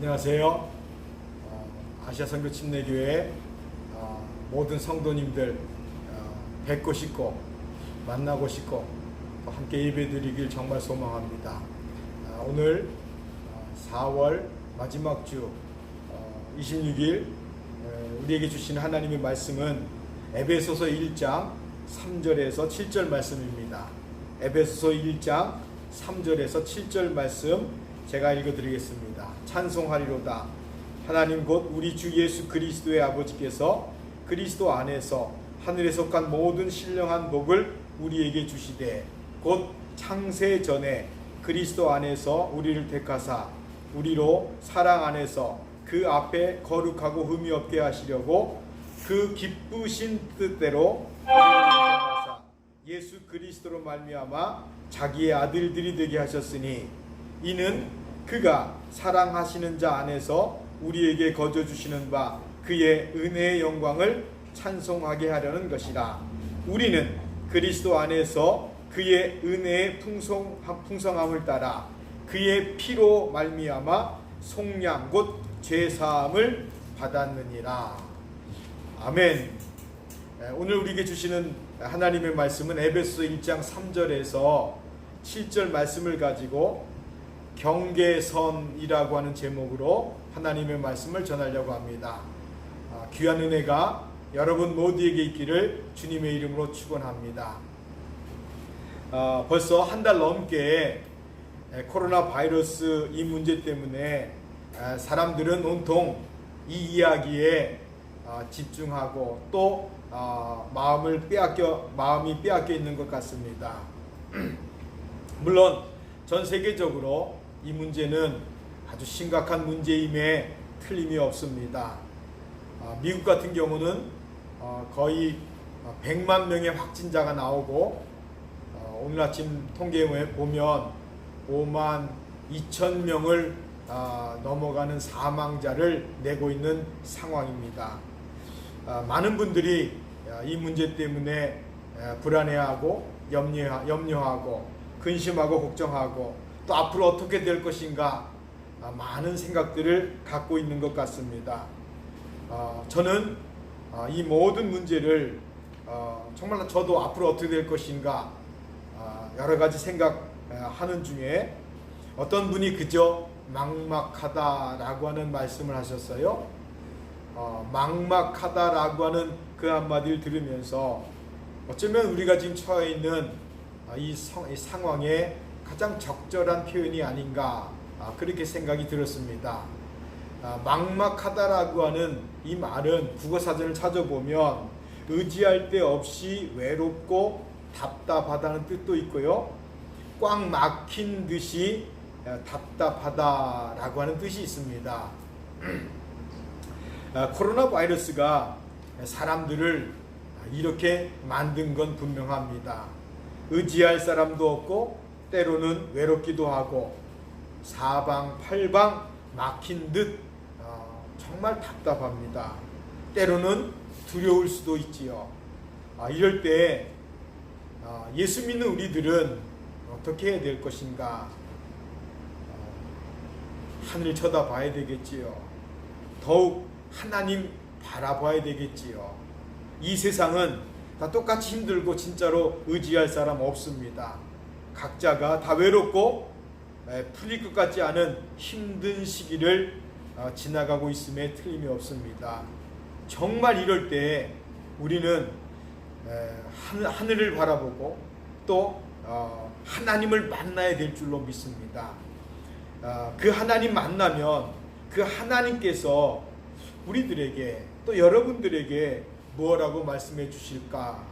안녕하세요. 아시아 선교 침례교회 모든 성도님들 뵙고 싶고 만나고 싶고 또 함께 예배드리길 정말 소망합니다. 오늘 4월 마지막 주 26일 우리에게 주신 하나님의 말씀은 에베소서 1장 3절에서 7절 말씀입니다. 에베소서 1장 3절에서 7절 말씀 제가 읽어드리겠습니다. 찬송하리로다. 하나님 곧 우리 주 예수 그리스도의 아버지께서 그리스도 안에서 하늘에 속한 모든 신령한 복을 우리에게 주시되 곧 창세 전에 그리스도 안에서 우리를 택하사 우리로 사랑 안에서 그 앞에 거룩하고 흠이 없게 하시려고 그 기쁘신 뜻대로 예수 그리스도로 말미암아 자기의 아들들이 되게 하셨으니 이는 그가 사랑하시는 자 안에서 우리에게 거저 주시는 바 그의 은혜의 영광을 찬송하게 하려는 것이라. 우리는 그리스도 안에서 그의 은혜의 풍성함을 따라 그의 피로 말미암아 속량 곧 죄사함을 받았느니라. 아멘. 오늘 우리에게 주시는 하나님의 말씀은 에베소서 1장 3절에서 7절 말씀을 가지고 경계선이라고 하는 제목으로 하나님의 말씀을 전하려고 합니다. 귀한 은혜가 여러분 모두에게 있기를 주님의 이름으로 축원합니다. 벌써 한 달 넘게 코로나 바이러스 이 문제 때문에 사람들은 온통 이 이야기에 집중하고 또 마음이 빼앗겨 있는 것 같습니다. 물론 전 세계적으로 이 문제는 아주 심각한 문제임에 틀림이 없습니다. 미국 같은 경우는 거의 100만 명의 확진자가 나오고 오늘 아침 통계에 보면 5만 2천 명을 넘어가는 사망자를 내고 있는 상황입니다. 많은 분들이 이 문제 때문에 불안해하고 염려하고 근심하고 걱정하고 또 앞으로 어떻게 될 것인가 많은 생각들을 갖고 있는 것 같습니다. 저는 이 모든 문제를 정말 저도 앞으로 어떻게 될 것인가 여러 가지 생각하는 중에 어떤 분이 그저 막막하다라고 하는 말씀을 하셨어요. 막막하다라고 하는 그 한마디를 들으면서 어쩌면 우리가 지금 처해 있는 이 상황에 가장 적절한 표현이 아닌가 그렇게 생각이 들었습니다. 막막하다라고 하는 이 말은 국어사전을 찾아보면 의지할 데 없이 외롭고 답답하다는 뜻도 있고요, 꽉 막힌 듯이 답답하다라고 하는 뜻이 있습니다. 코로나 바이러스가 사람들을 이렇게 만든 건 분명합니다. 의지할 사람도 없고 때로는 외롭기도 하고 사방팔방 막힌 듯 정말 답답합니다. 때로는 두려울 수도 있지요. 이럴 때 예수 믿는 우리들은 어떻게 해야 될 것인가? 하늘 쳐다봐야 되겠지요. 더욱 하나님 바라봐야 되겠지요. 이 세상은 다 똑같이 힘들고 진짜로 의지할 사람 없습니다. 각자가 다 외롭고 풀릴 것 같지 않은 힘든 시기를 지나가고 있음에 틀림이 없습니다. 정말 이럴 때 우리는 하늘을 바라보고 또 하나님을 만나야 될 줄로 믿습니다. 그 하나님 만나면 그 하나님께서 우리들에게 또 여러분들에게 뭐라고 말씀해 주실까?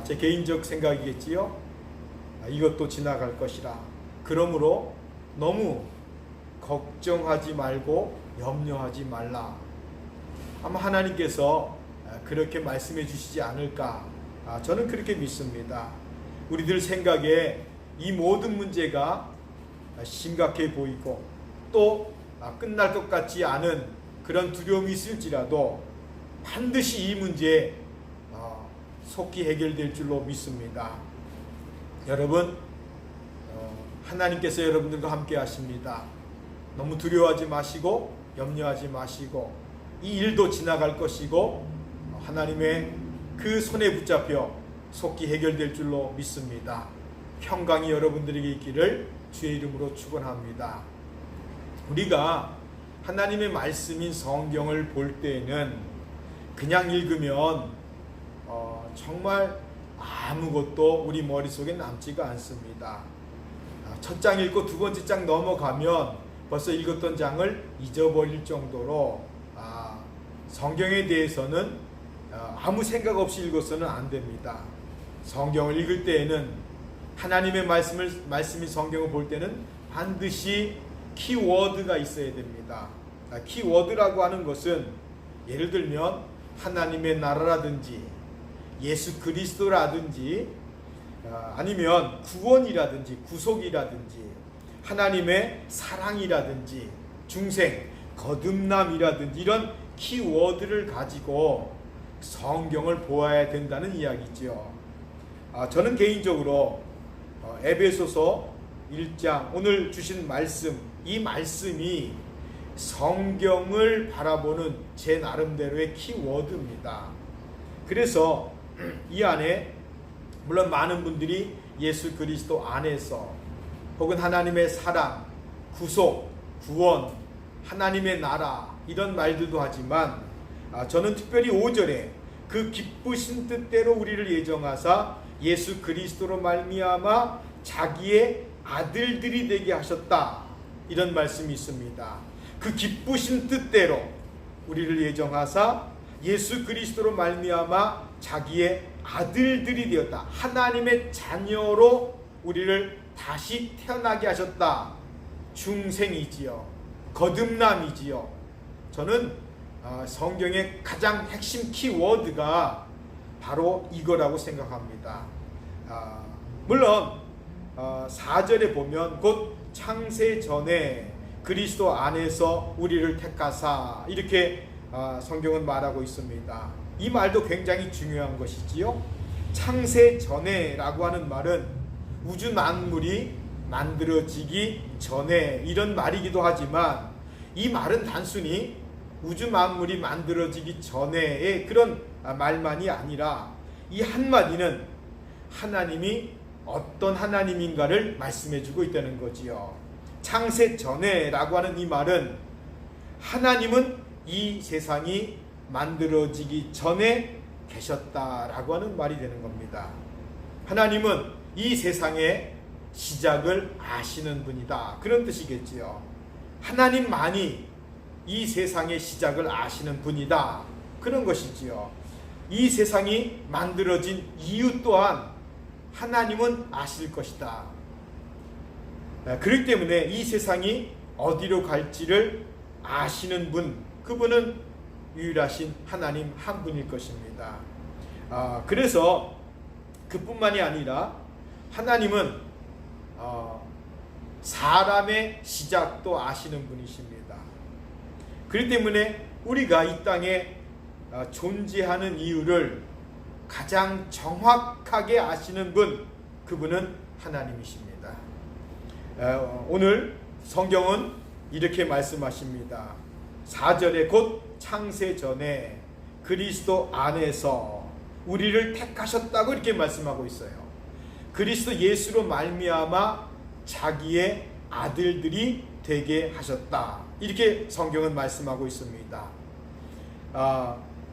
제 개인적 생각이겠지요. 이것도 지나갈 것이라. 그러므로 너무 걱정하지 말고 염려하지 말라. 아마 하나님께서 그렇게 말씀해 주시지 않을까, 저는 그렇게 믿습니다. 우리들 생각에 이 모든 문제가 심각해 보이고 또 끝날 것 같지 않은 그런 두려움이 있을지라도 반드시 이 문제 속히 해결될 줄로 믿습니다. 여러분, 하나님께서 여러분들과 함께 하십니다. 너무 두려워하지 마시고 염려하지 마시고 이 일도 지나갈 것이고 하나님의 그 손에 붙잡혀 속히 해결될 줄로 믿습니다. 평강이 여러분들에게 있기를 주의 이름으로 축원합니다. 우리가 하나님의 말씀인 성경을 볼 때에는 그냥 읽으면 정말 아무것도 우리 머릿속에 남지가 않습니다. 첫 장 읽고 두 번째 장 넘어가면 벌써 읽었던 장을 잊어버릴 정도로 성경에 대해서는 아무 생각 없이 읽어서는 안 됩니다. 성경을 읽을 때에는 하나님의 말씀인 성경을 볼 때는 반드시 키워드가 있어야 됩니다. 키워드라고 하는 것은 예를 들면 하나님의 나라라든지 예수 그리스도라든지 아니면 구원이라든지 구속이라든지 하나님의 사랑이라든지 중생, 거듭남이라든지 이런 키워드를 가지고 성경을 보아야 된다는 이야기죠. 저는 개인적으로 에베소서 1장 오늘 주신 말씀, 이 말씀이 성경을 바라보는 제 나름대로의 키워드입니다. 그래서 이 안에 물론 많은 분들이 예수 그리스도 안에서 혹은 하나님의 사랑, 구속, 구원, 하나님의 나라 이런 말들도 하지만 저는 특별히 5절에 그 기쁘신 뜻대로 우리를 예정하사 예수 그리스도로 말미암아 자기의 아들들이 되게 하셨다 이런 말씀이 있습니다. 그 기쁘신 뜻대로 우리를 예정하사 예수 그리스도로 말미암아 자기의 아들들이 되었다. 하나님의 자녀로 우리를 다시 태어나게 하셨다. 중생이지요. 거듭남이지요. 저는 성경의 가장 핵심 키워드가 바로 이거라고 생각합니다. 물론 4절에 보면 곧 창세 전에 그리스도 안에서 우리를 택하사 이렇게 성경은 말하고 있습니다. 이 말도 굉장히 중요한 것이지요. 창세 전에 라고 하는 말은 우주 만물이 만들어지기 전에 이런 말이기도 하지만 이 말은 단순히 우주 만물이 만들어지기 전에의 그런 말만이 아니라 이 한마디는 하나님이 어떤 하나님인가를 말씀해주고 있다는 거지요. 창세 전에 라고 하는 이 말은 하나님은 이 세상이 만들어지기 전에 계셨다라고 하는 말이 되는 겁니다. 하나님은 이 세상의 시작을 아시는 분이다. 그런 뜻이겠지요. 하나님만이 이 세상의 시작을 아시는 분이다. 그런 것이지요. 이 세상이 만들어진 이유 또한 하나님은 아실 것이다. 그렇기 때문에 이 세상이 어디로 갈지를 아시는 분, 그분은 유일하신 하나님 한 분일 것입니다. 그래서 그뿐만이 아니라 하나님은 사람의 시작도 아시는 분이십니다. 그렇기 때문에 우리가 이 땅에 존재하는 이유를 가장 정확하게 아시는 분, 그분은 하나님이십니다. 오늘 성경은 이렇게 말씀하십니다. 4절에 곧 창세 전에 그리스도 안에서 우리를 택하셨다고 이렇게 말씀하고 있어요. 그리스도 예수로 말미암아 자기의 아들들이 되게 하셨다. 이렇게 성경은 말씀하고 있습니다.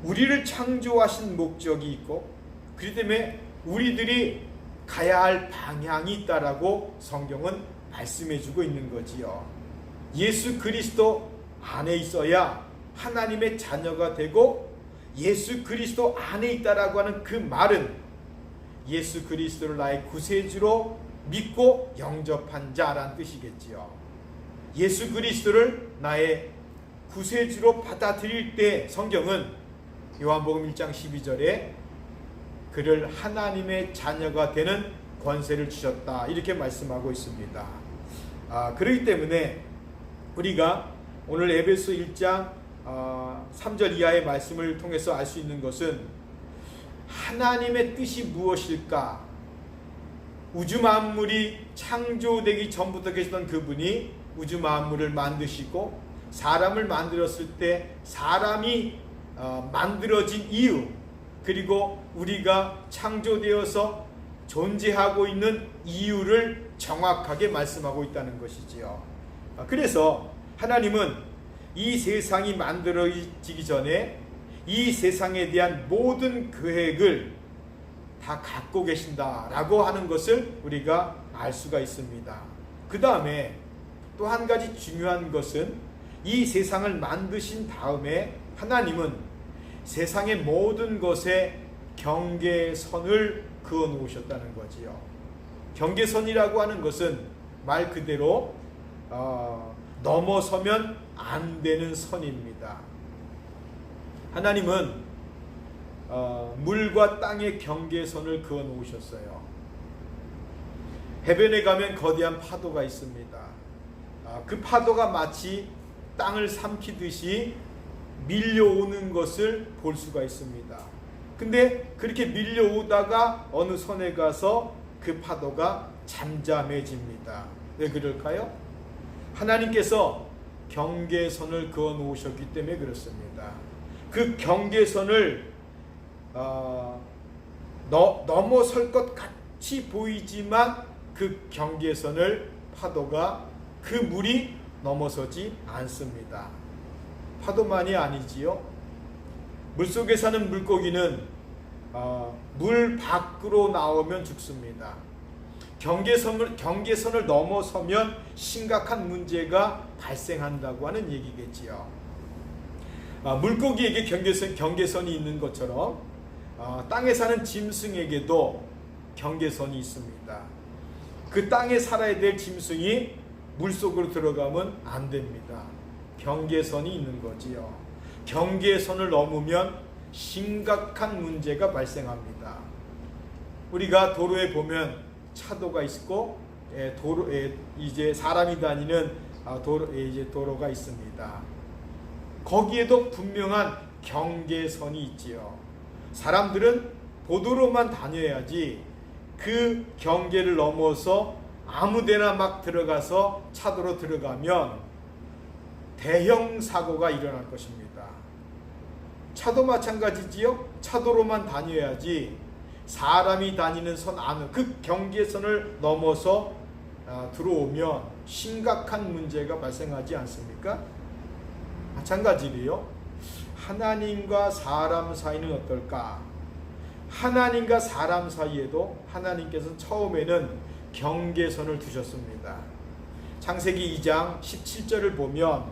우리를 창조하신 목적이 있고 그렇기 때문에 우리들이 가야 할 방향이 있다라고 성경은 말씀해주고 있는 거지요. 예수 그리스도 안에 있어야 하나님의 자녀가 되고 예수 그리스도 안에 있다라고 하는 그 말은 예수 그리스도를 나의 구세주로 믿고 영접한 자라는 뜻이겠지요. 예수 그리스도를 나의 구세주로 받아들일 때 성경은 요한복음 1장 12절에 그를 하나님의 자녀가 되는 권세를 주셨다 이렇게 말씀하고 있습니다. 그렇기 때문에 우리가 오늘 에베소 1장 3절 이하의 말씀을 통해서 알 수 있는 것은 하나님의 뜻이 무엇일까? 우주 만물이 창조되기 전부터 계시던 그분이 우주 만물을 만드시고 사람을 만들었을 때 사람이 만들어진 이유, 그리고 우리가 창조되어서 존재하고 있는 이유를 정확하게 말씀하고 있다는 것이지요. 그래서 하나님은 이 세상이 만들어지기 전에 이 세상에 대한 모든 계획을 다 갖고 계신다라고 하는 것을 우리가 알 수가 있습니다. 그 다음에 또 한 가지 중요한 것은 이 세상을 만드신 다음에 하나님은 세상의 모든 것에 경계선을 그어 놓으셨다는 거지요. 경계선이라고 하는 것은 말 그대로 넘어서면 안 되는 선입니다. 하나님은 물과 땅의 경계선을 그어 놓으셨어요. 해변에 가면 거대한 파도가 있습니다. 그 파도가 마치 땅을 삼키듯이 밀려오는 것을 볼 수가 있습니다. 근데 그렇게 밀려오다가 어느 선에 가서 그 파도가 잠잠해집니다. 왜 그럴까요? 하나님께서 경계선을 그어 놓으셨기 때문에 그렇습니다. 그 경계선을 넘어설 것 같이 보이지만 그 경계선을 파도가 그 물이 넘어서지 않습니다. 파도만이 아니지요. 물속에 사는 물고기는 물 밖으로 나오면 죽습니다. 경계선을 넘어서면 심각한 문제가 발생한다고 하는 얘기겠지요. 물고기에게 경계선이 있는 것처럼 땅에 사는 짐승에게도 경계선이 있습니다. 그 땅에 살아야 될 짐승이 물속으로 들어가면 안 됩니다. 경계선이 있는 거지요. 경계선을 넘으면 심각한 문제가 발생합니다. 우리가 도로에 보면 차도가 있고 도로에 이제 사람이 다니는 도로가 있습니다. 거기에도 분명한 경계선이 있지요. 사람들은 보도로만 다녀야지 그 경계를 넘어서 아무데나 막 들어가서 차도로 들어가면 대형 사고가 일어날 것입니다. 차도 마찬가지지요. 차도로만 다녀야지 사람이 다니는 선 안을 그 경계선을 넘어서 들어오면 심각한 문제가 발생하지 않습니까? 마찬가지로요. 하나님과 사람 사이는 어떨까? 하나님과 사람 사이에도 하나님께서 처음에는 경계선을 두셨습니다. 창세기 2장 17절을 보면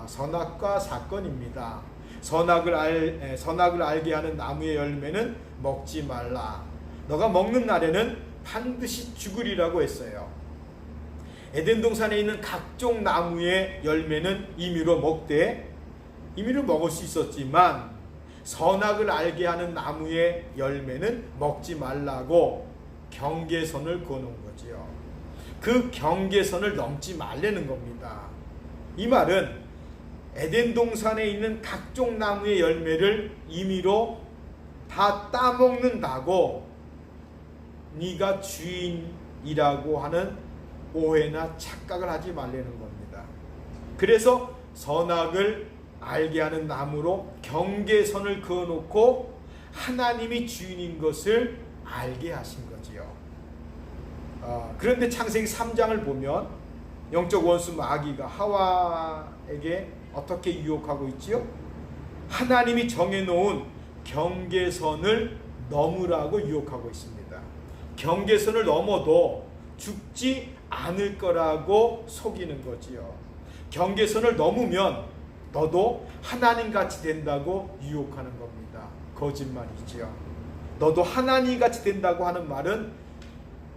선악과 사건입니다. 선악을 알게 하는 나무의 열매는 먹지 말라. 너가 먹는 날에는 반드시 죽으리라고 했어요. 에덴 동산에 있는 각종 나무의 열매는 임의로 먹을 수 있었지만 선악을 알게 하는 나무의 열매는 먹지 말라고 경계선을 그어놓은 거지요. 그 경계선을 넘지 말라는 겁니다. 이 말은 에덴 동산에 있는 각종 나무의 열매를 임의로 다 따먹는다고 네가 주인이라고 하는 오해나 착각을 하지 말라는 겁니다. 그래서 선악을 알게 하는 나무로 경계선을 그어놓고 하나님이 주인인 것을 알게 하신 거지요. 그런데 창세기 3장을 보면 영적 원수 마귀가 하와에게 어떻게 유혹하고 있지요? 하나님이 정해놓은 경계선을 넘으라고 유혹하고 있습니다. 경계선을 넘어도 죽지 않을 거라고 속이는 거지요. 경계선을 넘으면 너도 하나님같이 된다고 유혹하는 겁니다. 거짓말이지요. 너도 하나님같이 된다고 하는 말은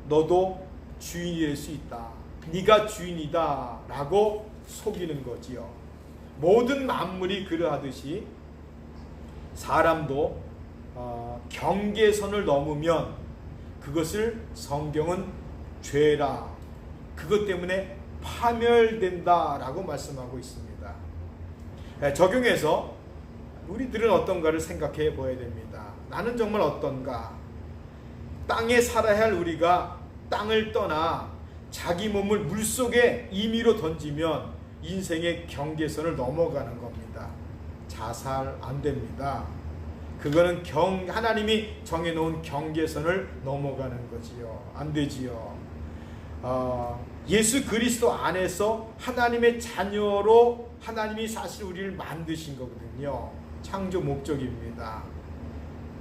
너도 주인이 될 수 있다. 네가 주인이다 라고 속이는 거지요. 모든 만물이 그러하듯이 사람도 경계선을 넘으면 그것을 성경은 죄라, 그것 때문에 파멸된다 라고 말씀하고 있습니다. 적용해서 우리들은 어떤가를 생각해 보아야 됩니다. 나는 정말 어떤가? 땅에 살아야 할 우리가 땅을 떠나 자기 몸을 물속에 임의로 던지면 인생의 경계선을 넘어가는 겁니다. 자살 안 됩니다. 그거는 하나님이 정해놓은 경계선을 넘어가는 거지요. 안 되지요. 예수 그리스도 안에서 하나님의 자녀로 하나님이 사실 우리를 만드신 거거든요. 창조 목적입니다.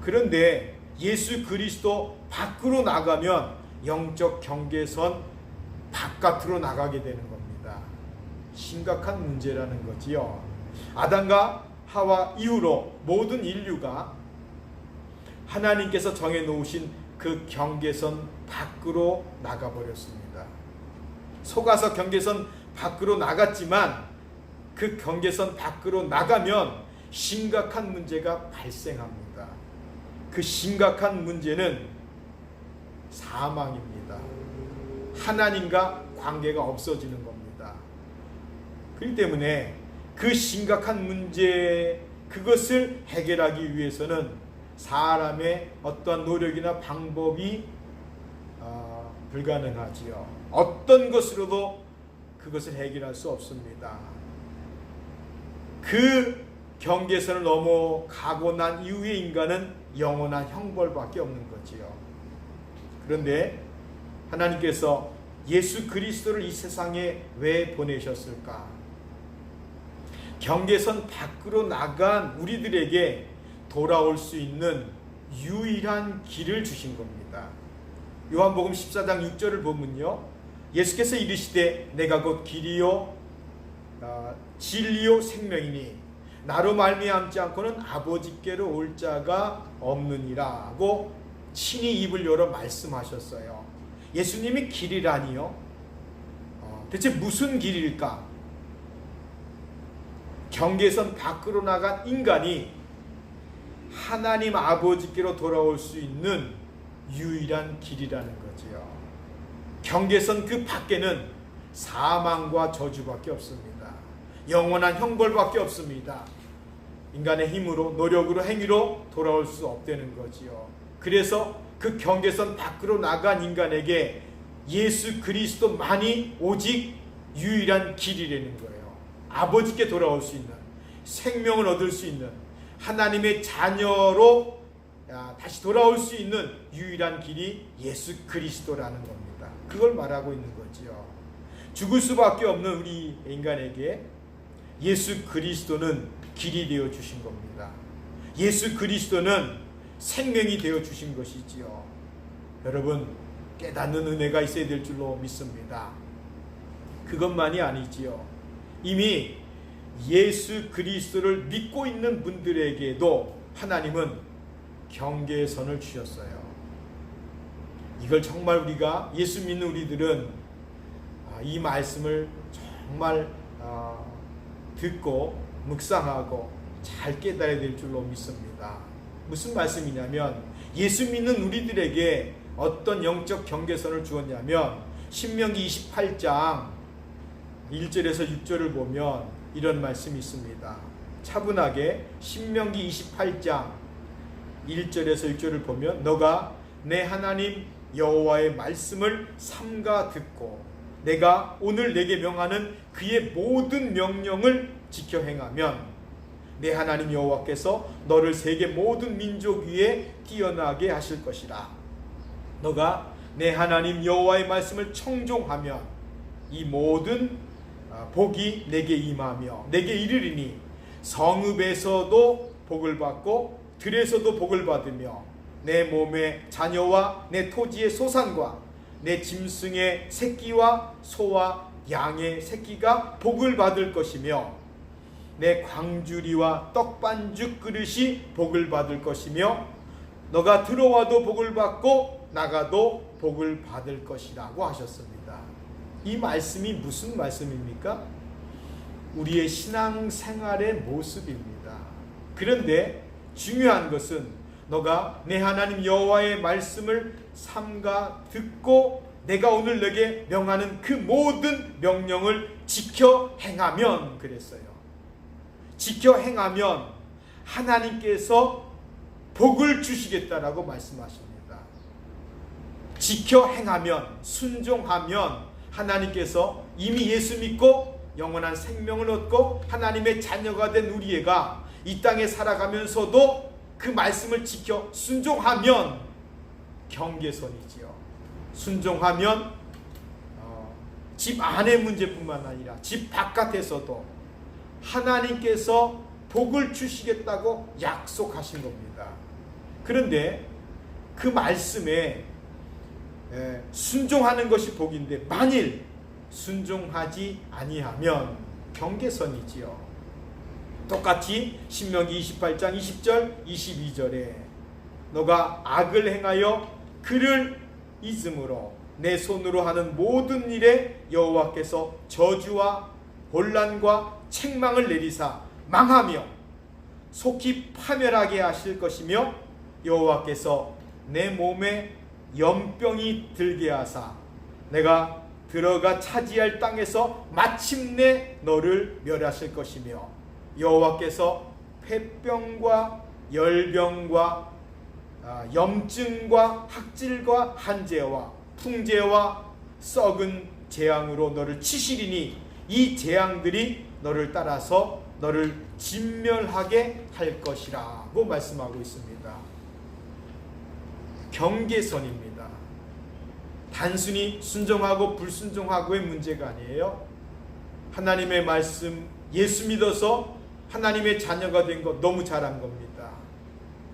그런데 예수 그리스도 밖으로 나가면 영적 경계선 바깥으로 나가게 되는 겁니다. 심각한 문제라는 거지요. 아담과 하와 이후로 모든 인류가 하나님께서 정해놓으신 그 경계선 밖으로 나가버렸습니다. 속아서 경계선 밖으로 나갔지만 그 경계선 밖으로 나가면 심각한 문제가 발생합니다. 그 심각한 문제는 사망입니다. 하나님과 관계가 없어지는 겁니다. 그렇기 때문에 그 심각한 문제, 그것을 해결하기 위해서는 사람의 어떠한 노력이나 방법이 불가능하지요. 어떤 것으로도 그것을 해결할 수 없습니다. 그 경계선을 넘어가고 난 이후에 인간은 영원한 형벌밖에 없는 거지요. 그런데 하나님께서 예수 그리스도를 이 세상에 왜 보내셨을까? 경계선 밖으로 나간 우리들에게 돌아올 수 있는 유일한 길을 주신 겁니다. 요한복음 14장 6절을 보면요, 예수께서 이르시되 내가 곧 길이요 진리요 생명이니 나로 말미암지 않고는 아버지께로 올 자가 없느니라고 친히 입을 열어 말씀하셨어요. 예수님이 길이라니요? 대체 무슨 길일까? 경계선 밖으로 나간 인간이 하나님 아버지께로 돌아올 수 있는 유일한 길이라는 거지요. 경계선 그 밖에는 사망과 저주밖에 없습니다. 영원한 형벌밖에 없습니다. 인간의 힘으로, 노력으로, 행위로 돌아올 수 없다는 거지요. 그래서 그 경계선 밖으로 나간 인간에게 예수 그리스도만이 오직 유일한 길이라는 거예요. 아버지께 돌아올 수 있는, 생명을 얻을 수 있는, 하나님의 자녀로 다시 돌아올 수 있는 유일한 길이 예수 그리스도라는 겁니다. 그걸 말하고 있는 거지요. 죽을 수밖에 없는 우리 인간에게 예수 그리스도는 길이 되어 주신 겁니다. 예수 그리스도는 생명이 되어 주신 것이지요. 여러분, 깨닫는 은혜가 있어야 될 줄로 믿습니다. 그것만이 아니지요. 이미 예수 그리스도를 믿고 있는 분들에게도 하나님은 경계선을 주셨어요. 이걸 정말 우리가, 예수 믿는 우리들은 이 말씀을 정말 듣고 묵상하고 잘 깨달아야 될 줄로 믿습니다. 무슨 말씀이냐면, 예수 믿는 우리들에게 어떤 영적 경계선을 주었냐면, 신명기 28장 1절에서 6절을 보면 이런 말씀이 있습니다. 차분하게 신명기 28장 1절에서 6절을 보면, 너가 내 하나님 여호와의 말씀을 삼가 듣고 내가 오늘 내게 명하는 그의 모든 명령을 지켜 행하면 내 하나님 여호와께서 너를 세계 모든 민족 위에 뛰어나게 하실 것이라. 너가 내 하나님 여호와의 말씀을 청종하면 이 모든 복이 내게 임하며 내게 이르리니 성읍에서도 복을 받고 들에서도 복을 받으며 내 몸의 자녀와 내 토지의 소산과 내 짐승의 새끼와 소와 양의 새끼가 복을 받을 것이며 내 광주리와 떡반죽 그릇이 복을 받을 것이며 너가 들어와도 복을 받고 나가도 복을 받을 것이라고 하셨습니다. 이 말씀이 무슨 말씀입니까? 우리의 신앙생활의 모습입니다. 그런데 중요한 것은 너가 내 하나님 여호와의 말씀을 삼가 듣고 내가 오늘 내게 명하는 그 모든 명령을 지켜 행하면, 그랬어요. 지켜 행하면 하나님께서 복을 주시겠다라고 말씀하십니다. 지켜 행하면, 순종하면 하나님께서 이미 예수 믿고 영원한 생명을 얻고 하나님의 자녀가 된 우리 애가 이 땅에 살아가면서도 그 말씀을 지켜 순종하면 경계선이지요. 순종하면 집 안의 문제뿐만 아니라 집 바깥에서도 하나님께서 복을 주시겠다고 약속하신 겁니다. 그런데 그 말씀에 순종하는 것이 복인데 만일 순종하지 아니하면 경계선이지요. 똑같이 신명기 28장 20절 22절에 너가 악을 행하여 그를 잊음으로 내 손으로 하는 모든 일에 여호와께서 저주와 혼란과 책망을 내리사 망하며 속히 파멸하게 하실 것이며 여호와께서 내 몸에 염병이 들게 하사 내가 들어가 차지할 땅에서 마침내 너를 멸하실 것이며 여호와께서 폐병과 열병과 염증과 학질과 한재와 풍재와 썩은 재앙으로 너를 치시리니 이 재앙들이 너를 따라서 너를 진멸하게 할 것이라고 말씀하고 있습니다. 경계선입니다. 단순히 순종하고 불순종하고의 문제가 아니에요. 하나님의 말씀 예수 믿어서 하나님의 자녀가 된 것 너무 잘한 겁니다.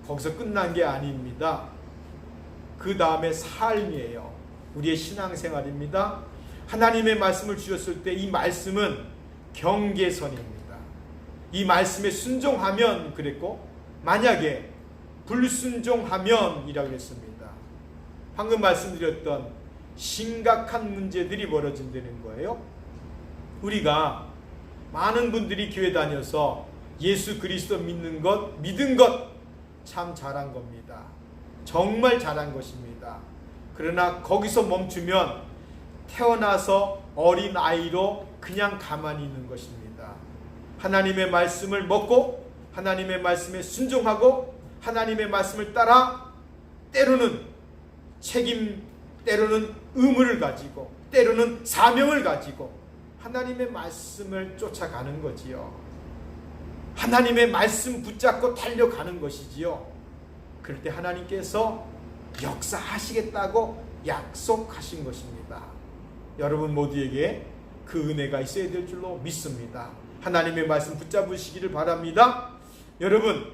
거기서 끝난 게 아닙니다. 그 다음에 삶이에요. 우리의 신앙생활입니다. 하나님의 말씀을 주셨을 때 이 말씀은 경계선입니다. 이 말씀에 순종하면 그랬고 만약에 불순종하면 이라고 했습니다. 방금 말씀드렸던 심각한 문제들이 벌어진다는 거예요. 우리가 많은 분들이 교회 다녀서 예수 그리스도 믿는 것, 믿은 것 참 잘한 겁니다. 정말 잘한 것입니다. 그러나 거기서 멈추면 태어나서 어린 아이로 그냥 가만히 있는 것입니다. 하나님의 말씀을 먹고 하나님의 말씀에 순종하고 하나님의 말씀을 따라 때로는 책임, 때로는 의무를 가지고 때로는 사명을 가지고 하나님의 말씀을 쫓아가는 거지요. 하나님의 말씀 붙잡고 달려가는 것이지요. 그럴 때 하나님께서 역사하시겠다고 약속하신 것입니다. 여러분 모두에게 그 은혜가 있어야 될 줄로 믿습니다. 하나님의 말씀 붙잡으시기를 바랍니다. 여러분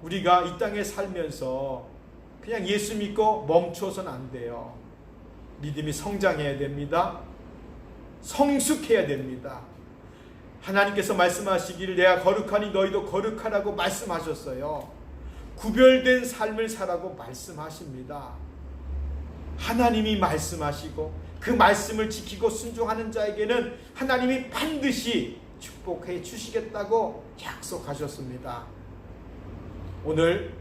우리가 이 땅에 살면서 그냥 예수 믿고 멈춰서는 안 돼요. 믿음이 성장해야 됩니다. 성숙해야 됩니다. 하나님께서 말씀하시기를 내가 거룩하니 너희도 거룩하라고 말씀하셨어요. 구별된 삶을 살라고 말씀하십니다. 하나님이 말씀하시고 그 말씀을 지키고 순종하는 자에게는 하나님이 반드시 축복해 주시겠다고 약속하셨습니다. 오늘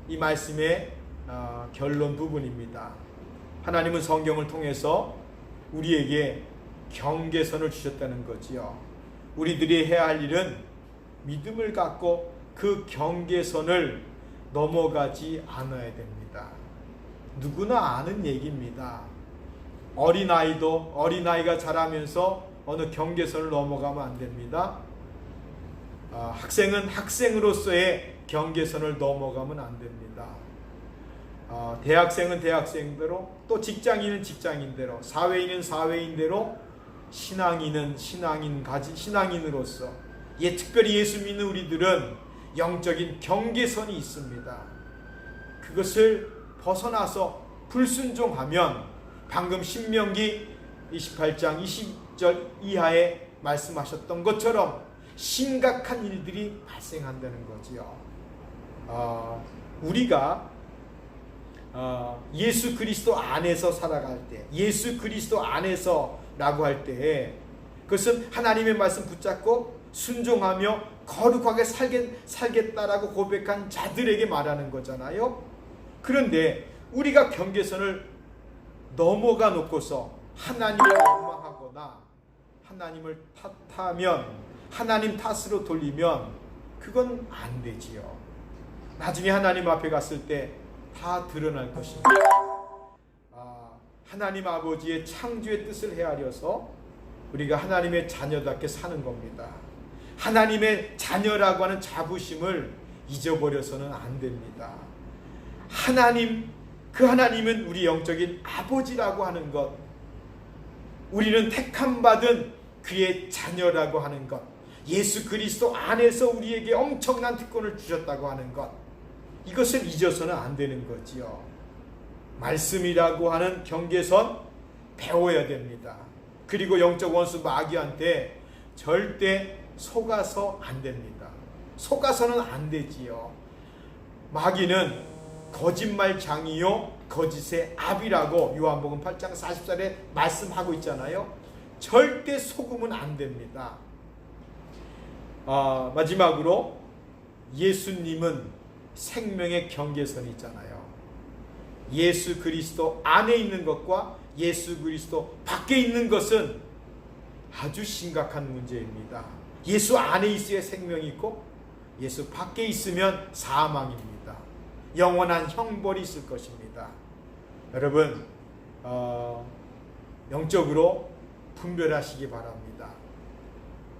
이 말씀의 결론 부분입니다. 하나님은 성경을 통해서 우리에게 경계선을 주셨다는 거지요. 우리들이 해야 할 일은 믿음을 갖고 그 경계선을 넘어가지 않아야 됩니다. 누구나 아는 얘기입니다. 어린아이가 자라면서 어느 경계선을 넘어가면 안 됩니다. 학생은 학생으로서의 경계선을 넘어가면 안 됩니다. 대학생은 대학생대로, 또 직장인은 직장인대로, 사회인은 사회인대로, 신앙인은 신앙인으로서 특별히 예수 믿는 우리들은 영적인 경계선이 있습니다. 그것을 벗어나서 불순종하면 방금 신명기 28장 20절 이하에 말씀하셨던 것처럼 심각한 일들이 발생한다는 거지요. 우리가 예수 그리스도 안에서 살아갈 때, 예수 그리스도 안에서 라고 할 때 그것은 하나님의 말씀 붙잡고 순종하며 거룩하게 살겠다라고 고백한 자들에게 말하는 거잖아요. 그런데 우리가 경계선을 넘어가 놓고서 하나님을 원망하거나 하나님을 탓하면, 하나님 탓으로 돌리면 그건 안 되지요. 나중에 하나님 앞에 갔을 때 다 드러날 것입니다. 하나님 아버지의 창조의 뜻을 헤아려서 우리가 하나님의 자녀답게 사는 겁니다. 하나님의 자녀라고 하는 자부심을 잊어버려서는 안 됩니다. 그 하나님은 우리 영적인 아버지라고 하는 것, 우리는 택함받은 그의 자녀라고 하는 것, 예수 그리스도 안에서 우리에게 엄청난 특권을 주셨다고 하는 것, 이것을 잊어서는 안 되는 거지요. 말씀이라고 하는 경계선 배워야 됩니다. 그리고 영적 원수 마귀한테 절대 속아서 안 됩니다. 속아서는 안 되지요. 마귀는 거짓말장이요 거짓의 압이라고 요한복음 8장 40절에 말씀하고 있잖아요. 절대 속으면 안 됩니다. 마지막으로 예수님은 생명의 경계선이잖아요. 예수 그리스도 안에 있는 것과 예수 그리스도 밖에 있는 것은 아주 심각한 문제입니다. 예수 안에 있어야 생명이 있고 예수 밖에 있으면 사망입니다. 영원한 형벌이 있을 것입니다. 여러분, 영적으로 분별하시기 바랍니다.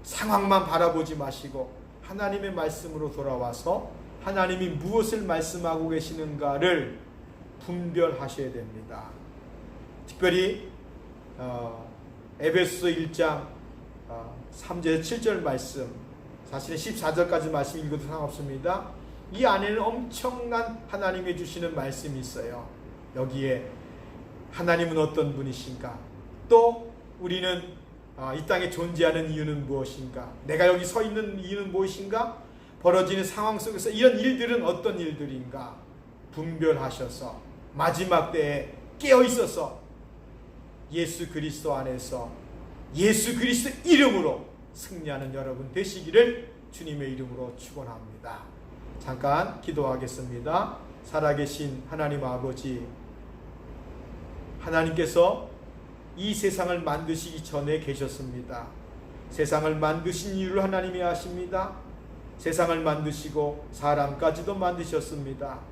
상황만 바라보지 마시고 하나님의 말씀으로 돌아와서 하나님이 무엇을 말씀하고 계시는가를 분별하셔야 됩니다. 특별히 에베소서 1장 3절 7절 말씀, 사실은 14절까지 말씀 읽어도 상관없습니다. 이 안에는 엄청난 하나님이 주시는 말씀이 있어요. 여기에 하나님은 어떤 분이신가, 또 우리는 이 땅에 존재하는 이유는 무엇인가, 내가 여기 서 있는 이유는 무엇인가, 벌어지는 상황 속에서 이런 일들은 어떤 일들인가 분별하셔서 마지막 때에 깨어 있어서 예수 그리스도 안에서 예수 그리스도 이름으로 승리하는 여러분 되시기를 주님의 이름으로 축원합니다. 잠깐 기도하겠습니다. 살아계신 하나님 아버지, 하나님께서 이 세상을 만드시기 전에 계셨습니다. 세상을 만드신 이유를 하나님이 아십니다. 세상을 만드시고 사람까지도 만드셨습니다.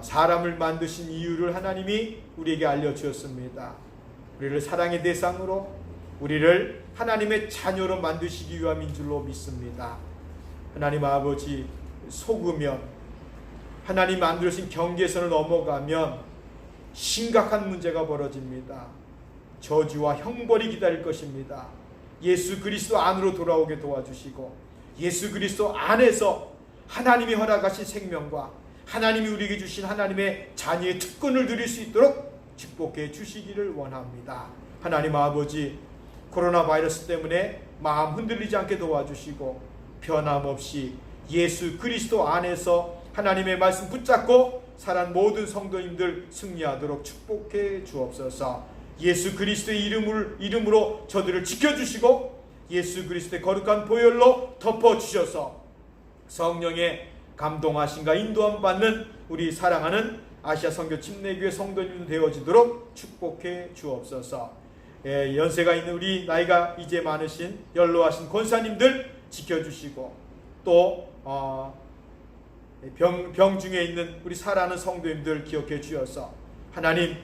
사람을 만드신 이유를 하나님이 우리에게 알려주었습니다. 우리를 사랑의 대상으로, 우리를 하나님의 자녀로 만드시기 위함인 줄로 믿습니다. 하나님 아버지, 속으면, 하나님 만들어진 경계선을 넘어가면 심각한 문제가 벌어집니다. 저주와 형벌이 기다릴 것입니다. 예수 그리스도 안으로 돌아오게 도와주시고 예수 그리스도 안에서 하나님이 허락하신 생명과 하나님이 우리에게 주신 하나님의 자녀의 특권을 누릴 수 있도록 축복해 주시기를 원합니다. 하나님 아버지, 코로나 바이러스 때문에 마음 흔들리지 않게 도와주시고 변함없이 예수 그리스도 안에서 하나님의 말씀 붙잡고 살아난 모든 성도님들 승리하도록 축복해 주옵소서. 예수 그리스도의 이름으로 저들을 지켜주시고 예수 그리스도의 거룩한 보혈로 덮어주셔서 성령의 감동하심과 인도함 받는 우리 사랑하는 아시아 선교 침례교회 성도님 되어지도록 축복해 주옵소서. 연세가 있는 우리 나이가 이제 많으신 연로하신 권사님들 지켜주시고 또 병 중에 있는 우리 살아가는 성도님들 기억해 주셔서 하나님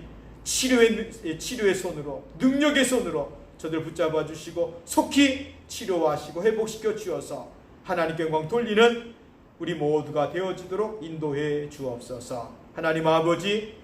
치료의 손으로, 능력의 손으로 저들 붙잡아 주시고 속히 치료하시고 회복시켜 주셔서 하나님께 영광 돌리는 우리 모두가 되어지도록 인도해 주옵소서. 하나님 아버지,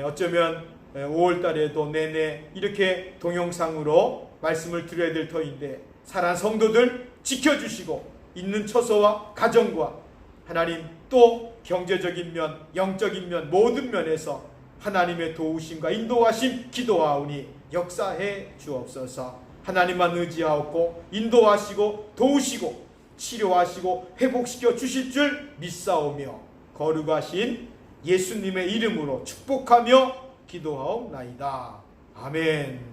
어쩌면 5월달에도 내내 이렇게 동영상으로 말씀을 드려야 될 터인데 살아난 성도들 지켜주시고 있는 처소와 가정과 하나님 또 경제적인 면, 영적인 면 모든 면에서 하나님의 도우심과 인도하심 기도하오니 역사해 주옵소서. 하나님만 의지하옵고 인도하시고 도우시고 치료하시고 회복시켜 주실 줄 믿사오며 거룩하신 예수님의 이름으로 축복하며 기도하옵나이다. 아멘.